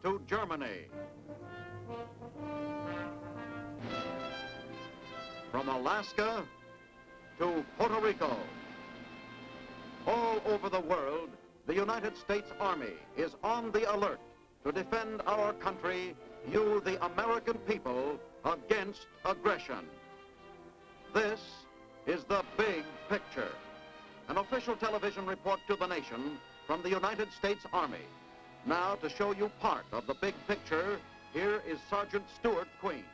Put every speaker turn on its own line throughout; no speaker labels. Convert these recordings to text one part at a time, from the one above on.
to Germany. From Alaska to Puerto Rico. All over the world, the United States Army is on the alert to defend our country, you, the American people, against aggression. This is the big picture. An official television report to the nation from the United States Army. Now, to show you part of the big picture, here is Sergeant Stuart Queen.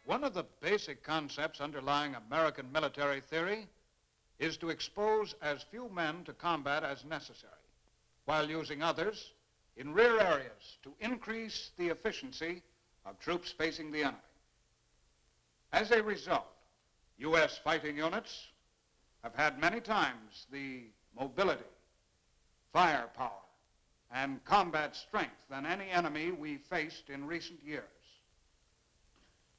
One of the basic concepts underlying American military theory is to expose as few men to combat as necessary, while using others in rear areas to increase the efficiency of troops facing the enemy. As a result, U.S. fighting units have had many times the mobility, firepower, and combat strength than any enemy we faced in recent years.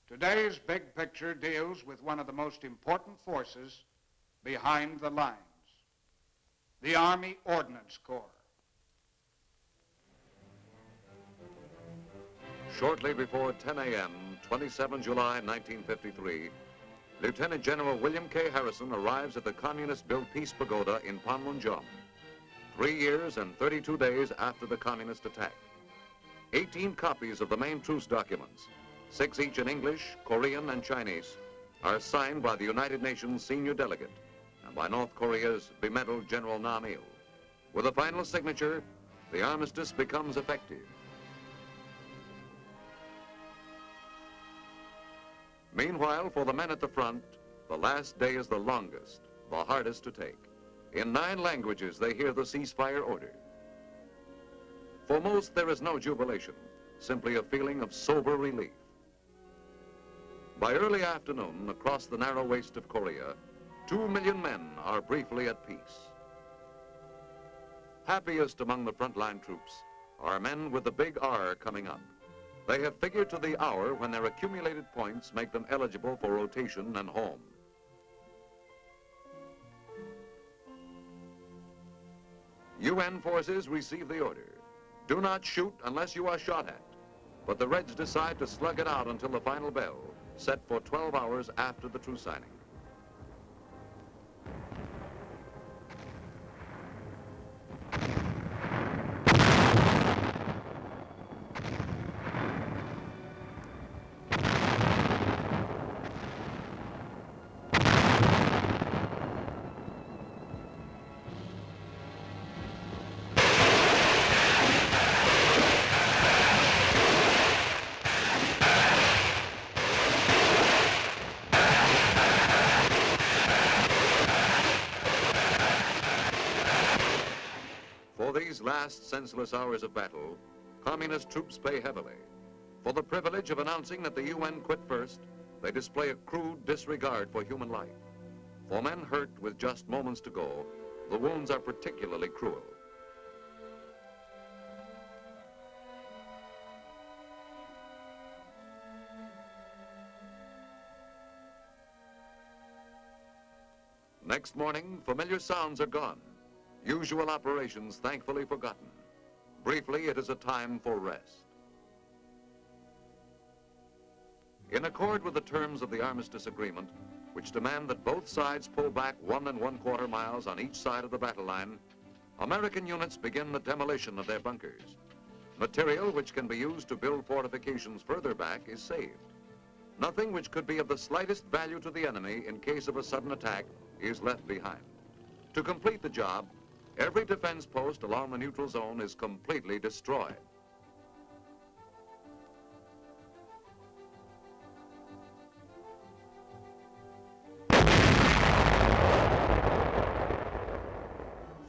Today's big picture deals with one of the most important forces behind the lines, the Army Ordnance Corps.
Shortly before 10 a.m., 27 July 1953, Lieutenant General William K. Harrison arrives at the communist-built Peace Pagoda in Panmunjom, 3 years and 32 days after the communist attack. 18 copies of the main truce documents, 6 each in English, Korean, and Chinese, are signed by the United Nations senior delegate and by North Korea's bemedaled General Nam Il. With a final signature, the armistice becomes effective. Meanwhile, for the men at the front, the last day is the longest, the hardest to take. In 9 languages, they hear the ceasefire order. For most, there is no jubilation, simply a feeling of sober relief. By early afternoon, across the narrow waste of Korea, 2 million men are briefly at peace. Happiest among the frontline troops are men with the big R coming up. They have figured to the hour when their accumulated points make them eligible for rotation and home. UN forces receive the order. Do not shoot unless you are shot at. But the Reds decide to slug it out until the final bell, set for 12 hours after the truce signing. For these last senseless hours of battle, communist troops pay heavily. For the privilege of announcing that the UN quit first, they display a crude disregard for human life. For men hurt with just moments to go, the wounds are particularly cruel. Next morning, familiar sounds are gone. Usual operations thankfully forgotten. Briefly, it is a time for rest. In accord with the terms of the armistice agreement, which demand that both sides pull back 1 1/4 miles on each side of the battle line, American units begin the demolition of their bunkers. Material which can be used to build fortifications further back is saved. Nothing which could be of the slightest value to the enemy in case of a sudden attack is left behind. To complete the job, every defense post along the neutral zone is completely destroyed.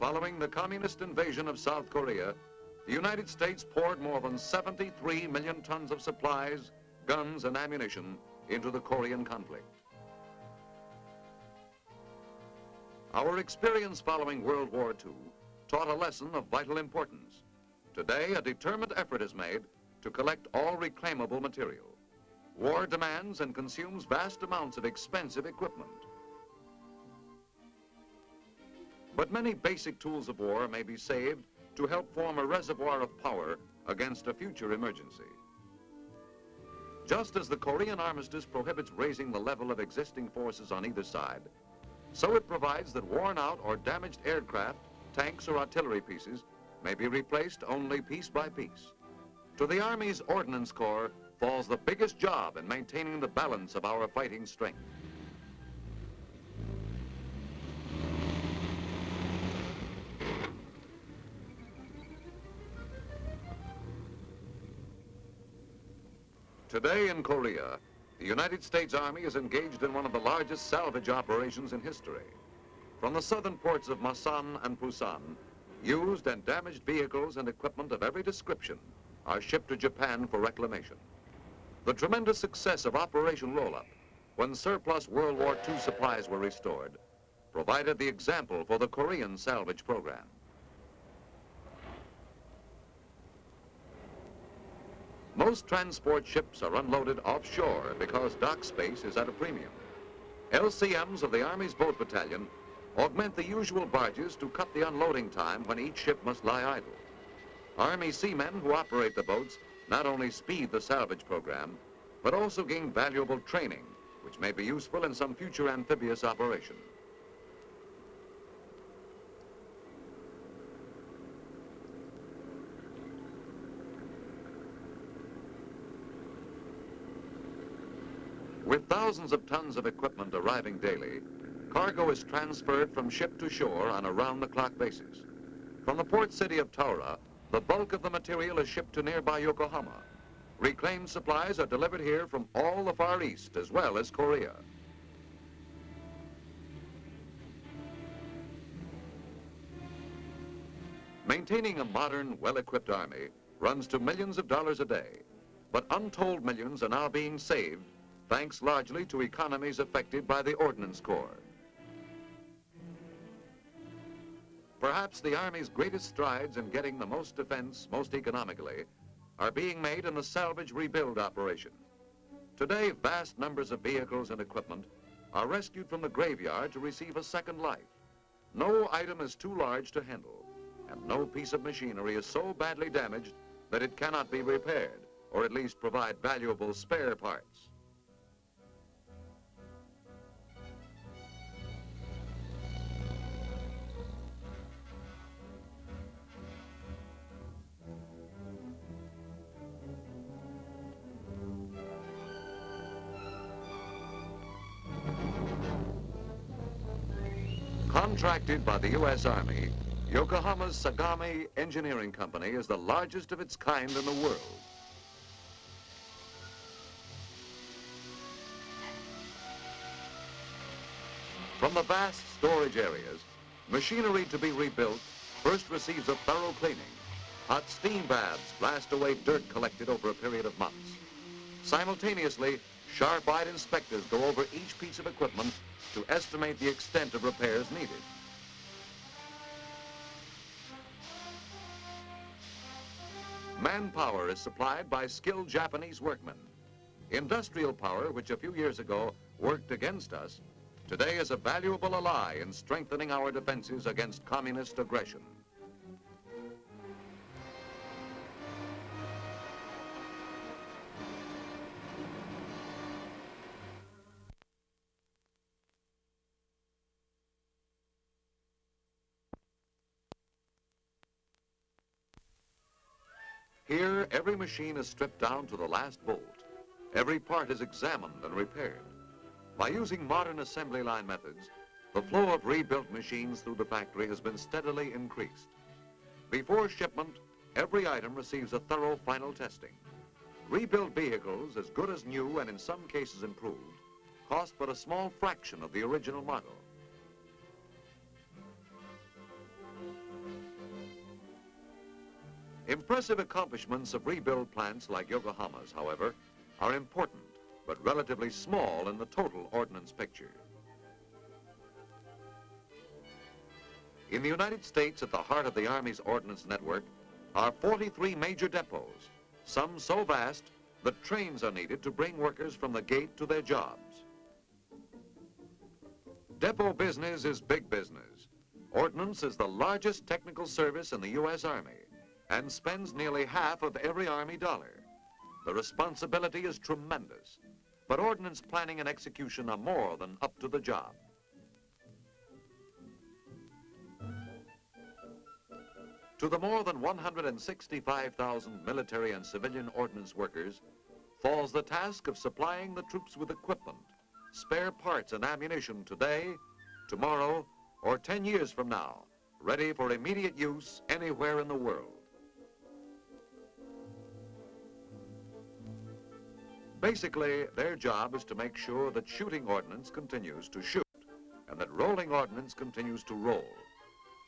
Following the communist invasion of South Korea, the United States poured more than 73 million tons of supplies, guns, and ammunition into the Korean conflict. Our experience following World War II taught a lesson of vital importance. Today, a determined effort is made to collect all reclaimable material. War demands and consumes vast amounts of expensive equipment. But many basic tools of war may be saved to help form a reservoir of power against a future emergency. Just as the Korean armistice prohibits raising the level of existing forces on either side, so it provides that worn out or damaged aircraft, tanks, or artillery pieces may be replaced only piece by piece. To the Army's Ordnance Corps falls the biggest job in maintaining the balance of our fighting strength. Today in Korea, the United States Army is engaged in one of the largest salvage operations in history. From the southern ports of Masan and Busan, used and damaged vehicles and equipment of every description are shipped to Japan for reclamation. The tremendous success of Operation Roll-Up, when surplus World War II supplies were restored, provided the example for the Korean salvage program. Most transport ships are unloaded offshore because dock space is at a premium. LCMs of the Army's boat battalion augment the usual barges to cut the unloading time when each ship must lie idle. Army seamen who operate the boats not only speed the salvage program, but also gain valuable training, which may be useful in some future amphibious operation. With thousands of tons of equipment arriving daily, cargo is transferred from ship to shore on a round-the-clock basis. From the port city of Taura, the bulk of the material is shipped to nearby Yokohama. Reclaimed supplies are delivered here from all the Far East as well as Korea. Maintaining a modern, well-equipped army runs to millions of dollars a day, but untold millions are now being saved thanks largely to economies effected by the Ordnance Corps. Perhaps the Army's greatest strides in getting the most defense most economically are being made in the salvage rebuild operation. Today, vast numbers of vehicles and equipment are rescued from the graveyard to receive a second life. No item is too large to handle, and no piece of machinery is so badly damaged that it cannot be repaired, or at least provide valuable spare parts. Contracted by the U.S. Army, Yokohama's Sagami Engineering Company is the largest of its kind in the world. From the vast storage areas, machinery to be rebuilt first receives a thorough cleaning. Hot steam baths blast away dirt collected over a period of months. Simultaneously, sharp-eyed inspectors go over each piece of equipment to estimate the extent of repairs needed. Manpower is supplied by skilled Japanese workmen. Industrial power, which a few years ago worked against us, today is a valuable ally in strengthening our defenses against communist aggression. Here, every machine is stripped down to the last bolt. Every part is examined and repaired. By using modern assembly line methods, the flow of rebuilt machines through the factory has been steadily increased. Before shipment, every item receives a thorough final testing. Rebuilt vehicles, as good as new and in some cases improved, cost but a small fraction of the original model. Impressive accomplishments of rebuild plants like Yokohama's, however, are important, but relatively small in the total ordnance picture. In the United States, at the heart of the Army's ordnance network, are 43 major depots, some so vast that trains are needed to bring workers from the gate to their jobs. Depot business is big business. Ordnance is the largest technical service in the U.S. Army, and spends nearly half of every Army dollar. The responsibility is tremendous, but ordnance planning and execution are more than up to the job. To the more than 165,000 military and civilian ordnance workers falls the task of supplying the troops with equipment, spare parts and ammunition today, tomorrow, or 10 years from now, ready for immediate use anywhere in the world. Basically, their job is to make sure that shooting ordnance continues to shoot and that rolling ordnance continues to roll.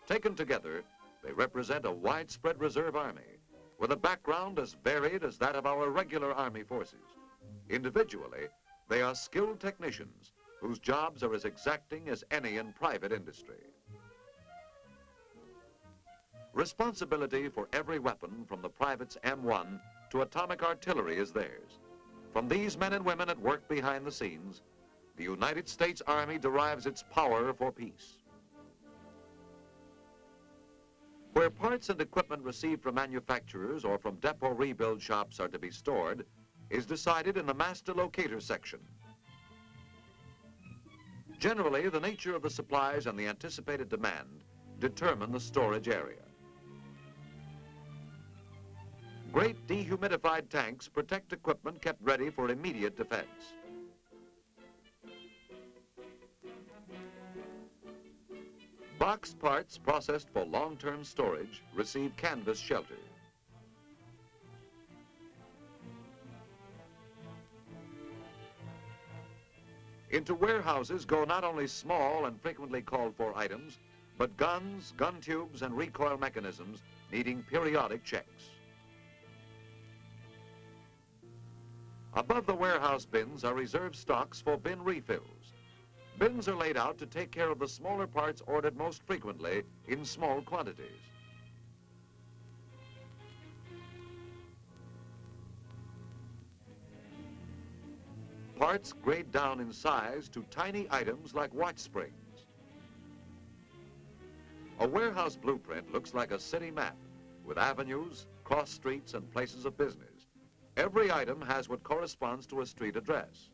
Taken together, they represent a widespread reserve army with a background as varied as that of our regular Army forces. Individually, they are skilled technicians whose jobs are as exacting as any in private industry. Responsibility for every weapon from the private's M1 to atomic artillery is theirs. From these men and women at work behind the scenes, the United States Army derives its power for peace. Where parts and equipment received from manufacturers or from depot rebuild shops are to be stored is decided in the master locator section. Generally, the nature of the supplies and the anticipated demand determine the storage area. Great dehumidified tanks protect equipment kept ready for immediate defense. Boxed parts processed for long-term storage receive canvas shelter. Into warehouses go not only small and frequently called for items, but guns, gun tubes, and recoil mechanisms needing periodic checks. Above the warehouse bins are reserve stocks for bin refills. Bins are laid out to take care of the smaller parts ordered most frequently in small quantities. Parts grade down in size to tiny items like watch springs. A warehouse blueprint looks like a city map with avenues, cross streets, and places of business. Every item has what corresponds to a street address.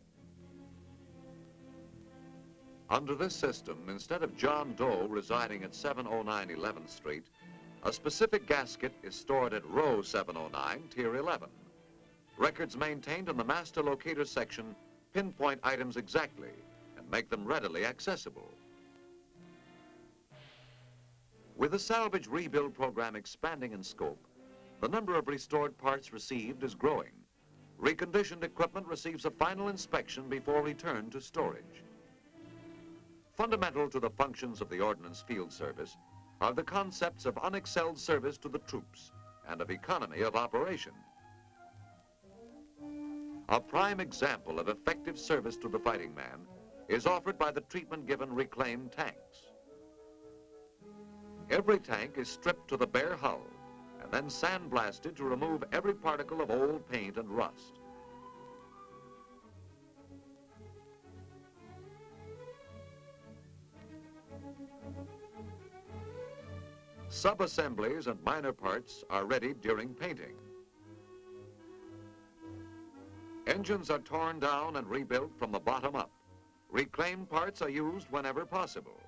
Under this system, instead of John Doe residing at 709 11th Street, a specific gasket is stored at row 709, tier 11. Records maintained in the master locator section pinpoint items exactly and make them readily accessible. With the salvage rebuild program expanding in scope, the number of restored parts received is growing. Reconditioned equipment receives a final inspection before return to storage. Fundamental to the functions of the Ordnance Field Service are the concepts of unexcelled service to the troops and of economy of operation. A prime example of effective service to the fighting man is offered by the treatment given reclaimed tanks. Every tank is stripped to the bare hull and then sandblasted to remove every particle of old paint and rust. Sub-assemblies and minor parts are ready during painting. Engines are torn down and rebuilt from the bottom up. Reclaimed parts are used whenever possible.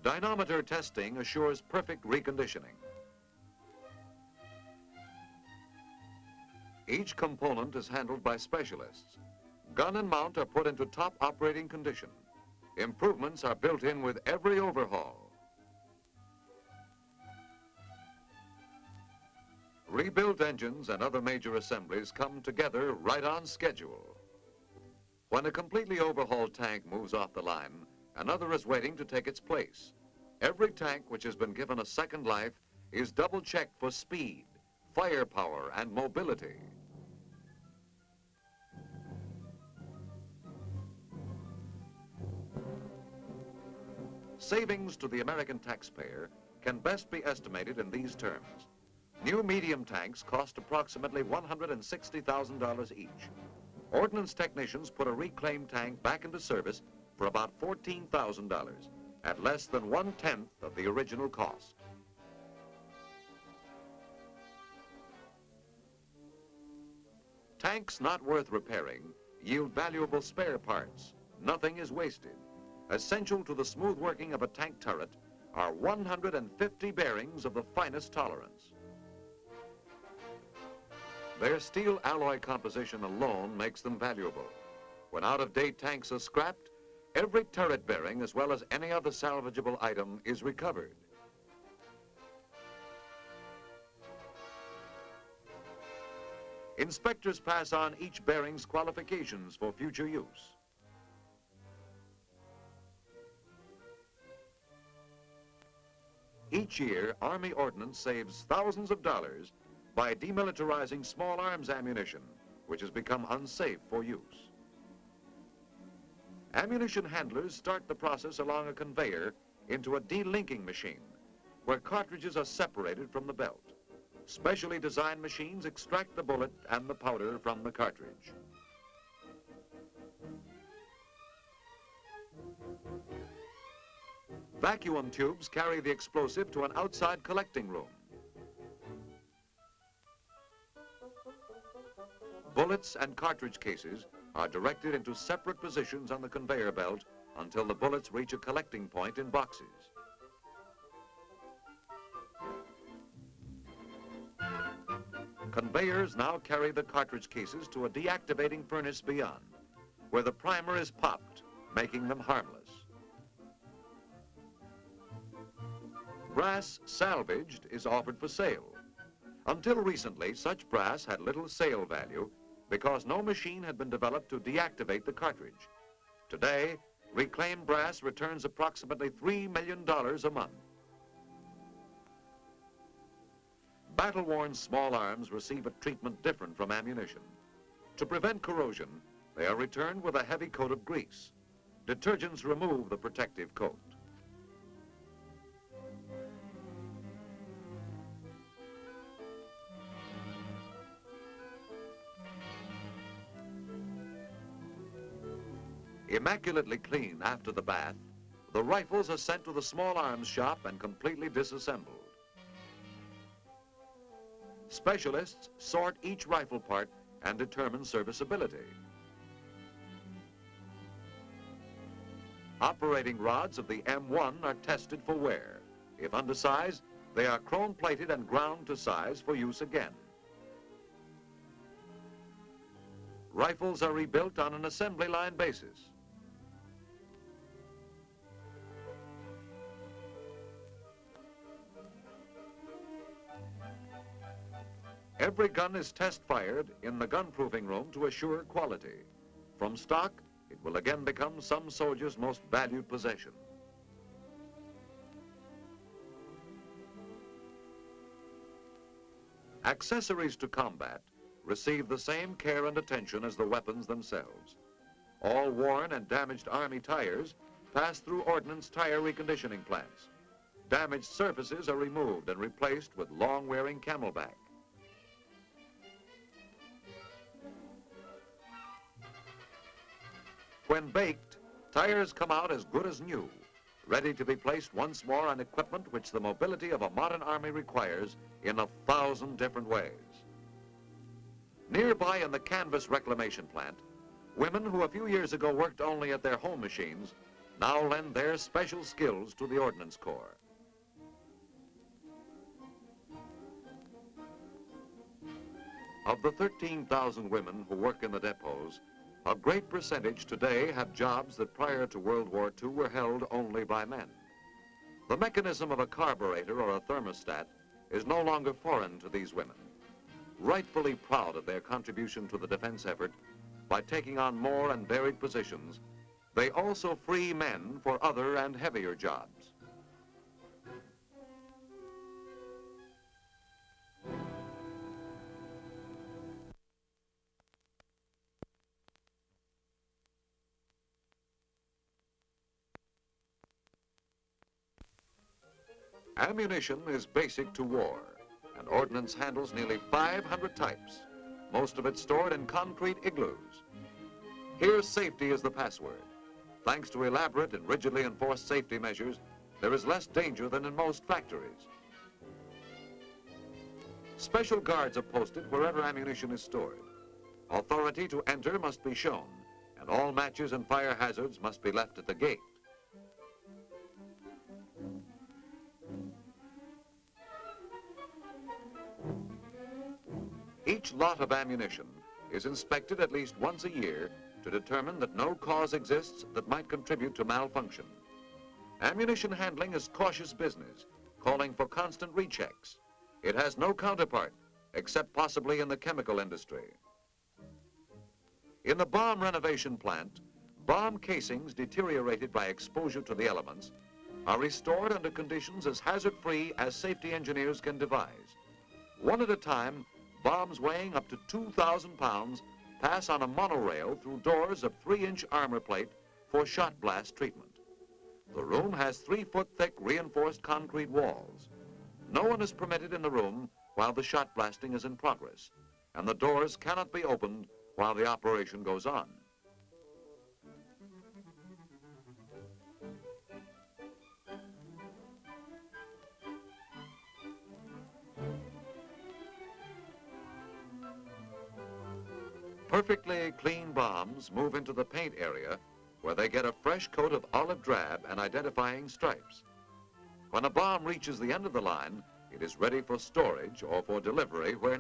Dynamometer testing assures perfect reconditioning. Each component is handled by specialists. Gun and mount are put into top operating condition. Improvements are built in with every overhaul. Rebuilt engines and other major assemblies come together right on schedule. When a completely overhauled tank moves off the line, another is waiting to take its place. Every tank which has been given a second life is double-checked for speed, firepower, and mobility. Savings to the American taxpayer can best be estimated in these terms. New medium tanks cost approximately $160,000 each. Ordnance technicians put a reclaimed tank back into service for about $14,000, at less than 1/10 of the original cost. Tanks not worth repairing yield valuable spare parts. Nothing is wasted. Essential to the smooth working of a tank turret are 150 bearings of the finest tolerance. Their steel alloy composition alone makes them valuable. When out-of-date tanks are scrapped, every turret bearing, as well as any other salvageable item, is recovered. Inspectors pass on each bearing's qualifications for future use. Each year, Army Ordnance saves thousands of dollars by demilitarizing small arms ammunition, which has become unsafe for use. Ammunition handlers start the process along a conveyor into a delinking machine, where cartridges are separated from the belt. Specially designed machines extract the bullet and the powder from the cartridge. Vacuum tubes carry the explosive to an outside collecting room. Bullets and cartridge cases are directed into separate positions on the conveyor belt until the bullets reach a collecting point in boxes. Conveyors now carry the cartridge cases to a deactivating furnace beyond, where the primer is popped, making them harmless. Brass salvaged is offered for sale. Until recently, such brass had little sale value because no machine had been developed to deactivate the cartridge. Today, reclaimed brass returns approximately $3 million a month. Battle-worn small arms receive a treatment different from ammunition. To prevent corrosion, they are returned with a heavy coat of grease. Detergents remove the protective coat. Immaculately clean after the bath, the rifles are sent to the small arms shop and completely disassembled. Specialists sort each rifle part and determine serviceability. Operating rods of the M1 are tested for wear. If undersized, they are chrome-plated and ground to size for use again. Rifles are rebuilt on an assembly line basis. Every gun is test-fired in the gun-proofing room to assure quality. From stock, it will again become some soldier's most valued possession. Accessories to combat receive the same care and attention as the weapons themselves. All worn and damaged Army tires pass through ordnance tire reconditioning plants. Damaged surfaces are removed and replaced with long-wearing Camelback. When baked, tires come out as good as new, ready to be placed once more on equipment which the mobility of a modern Army requires in 1,000 different ways. Nearby in the canvas reclamation plant, women who a few years ago worked only at their home machines now lend their special skills to the Ordnance Corps. Of the 13,000 women who work in the depots, a great percentage today have jobs that prior to World War II were held only by men. The mechanism of a carburetor or a thermostat is no longer foreign to these women. Rightfully proud of their contribution to the defense effort by taking on more and varied positions, they also free men for other and heavier jobs. Ammunition is basic to war, and ordnance handles nearly 500 types, most of it stored in concrete igloos. Here, safety is the password. Thanks to elaborate and rigidly enforced safety measures, there is less danger than in most factories. Special guards are posted wherever ammunition is stored. Authority to enter must be shown, and all matches and fire hazards must be left at the gate. Each lot of ammunition is inspected at least once a year to determine that no cause exists that might contribute to malfunction. Ammunition handling is cautious business, calling for constant rechecks. It has no counterpart, except possibly in the chemical industry. In the bomb renovation plant, bomb casings deteriorated by exposure to the elements are restored under conditions as hazard-free as safety engineers can devise. One at a time, bombs weighing up to 2,000 pounds pass on a monorail through doors of 3-inch armor plate for shot blast treatment. The room has 3-foot thick reinforced concrete walls. No one is permitted in the room while the shot blasting is in progress, and the doors cannot be opened while the operation goes on. Perfectly clean bombs move into the paint area where they get a fresh coat of olive drab and identifying stripes. When a bomb reaches the end of the line, it is ready for storage or for delivery where